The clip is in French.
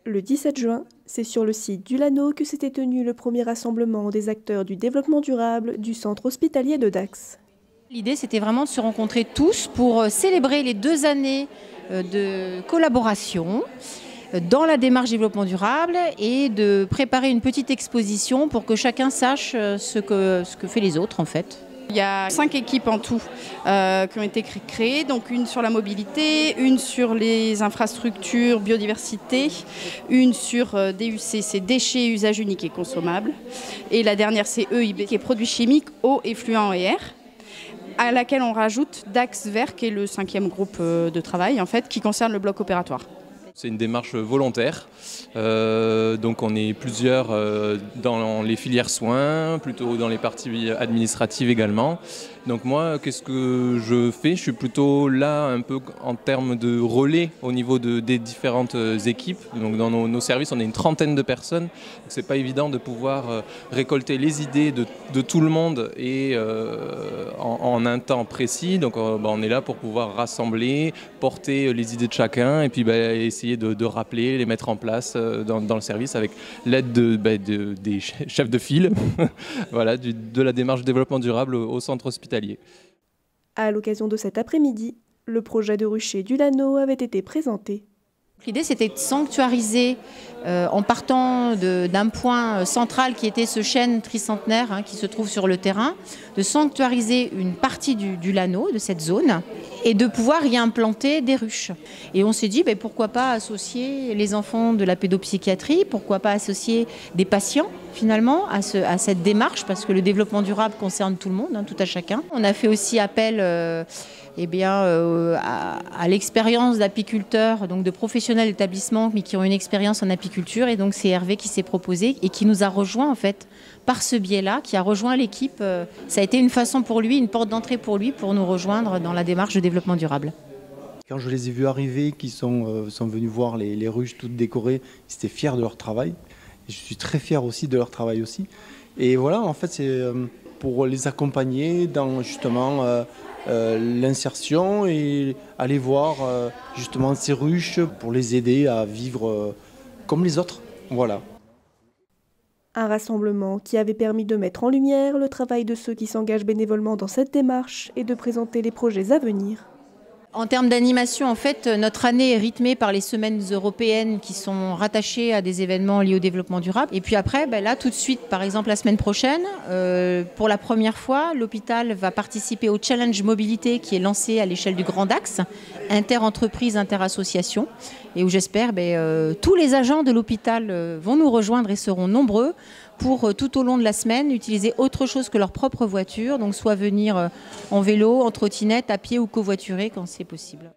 Le 17 juin, c'est sur le site du Lano que s'était tenu le premier rassemblement des acteurs du développement durable du centre hospitalier de Dax. L'idée, c'était vraiment de se rencontrer tous pour célébrer les 2 années de collaboration dans la démarche développement durable et de préparer une petite exposition pour que chacun sache ce que fait les autres en fait. Il y a 5 équipes en tout qui ont été créées, donc une sur la mobilité, une sur les infrastructures, biodiversité, une sur DUC, c'est déchets, usages uniques et consommables, et la dernière c'est EIB, qui est produits chimiques, eau, effluents et air, à laquelle on rajoute Dax Vert, qui est le 5e groupe de travail en fait, qui concerne le bloc opératoire. C'est une démarche volontaire, donc on est plusieurs dans les filières soins, plutôt dans les parties administratives également. Donc moi, qu'est-ce que je fais? Je suis plutôt là un peu en termes de relais au niveau des différentes équipes. Donc dans nos services, on est une trentaine de personnes. C'est pas évident de pouvoir récolter les idées de tout le monde et en un temps précis. Donc on est là pour pouvoir rassembler, porter les idées de chacun et puis essayer de rappeler, les mettre en place dans le service avec l'aide des chefs de file voilà, de la démarche de développement durable au centre hospitalier. À l'occasion de cet après-midi, le projet de rucher du Lano avait été présenté. L'idée, c'était de sanctuariser, en partant d'un point central qui était ce chêne tricentenaire qui se trouve sur le terrain, de sanctuariser une partie du Lano, de cette zone, et de pouvoir y implanter des ruches. Et on s'est dit, pourquoi pas associer les enfants de la pédopsychiatrie, pourquoi pas associer des patients finalement à cette démarche, parce que le développement durable concerne tout le monde, tout à chacun. On a fait aussi appel à l'expérience d'apiculteurs, donc de professionnels d'établissement, mais qui ont une expérience en apiculture. Et donc c'est Hervé qui s'est proposé et qui nous a rejoint en fait par ce biais-là, qui a rejoint l'équipe. Ça a été une façon pour lui, une porte d'entrée pour lui, pour nous rejoindre dans la démarche de développement durable. Quand je les ai vus arriver, qui sont venus voir les ruches toutes décorées, ils étaient fiers de leur travail. Et je suis très fier aussi de leur travail aussi. Et voilà, en fait, c'est pour les accompagner dans justement l'insertion et aller voir justement ces ruches pour les aider à vivre comme les autres. Voilà. Un rassemblement qui avait permis de mettre en lumière le travail de ceux qui s'engagent bénévolement dans cette démarche et de présenter les projets à venir. En termes d'animation, en fait, notre année est rythmée par les semaines européennes qui sont rattachées à des événements liés au développement durable. Et puis après, là, tout de suite, par exemple, la semaine prochaine, pour la première fois, l'hôpital va participer au Challenge Mobilité qui est lancé à l'échelle du Grand Dax, inter-entreprise, inter-association, et où j'espère tous les agents de l'hôpital vont nous rejoindre et seront nombreux pour tout au long de la semaine utiliser autre chose que leur propre voiture, donc soit venir en vélo, en trottinette, à pied ou covoituré quand c'est possible.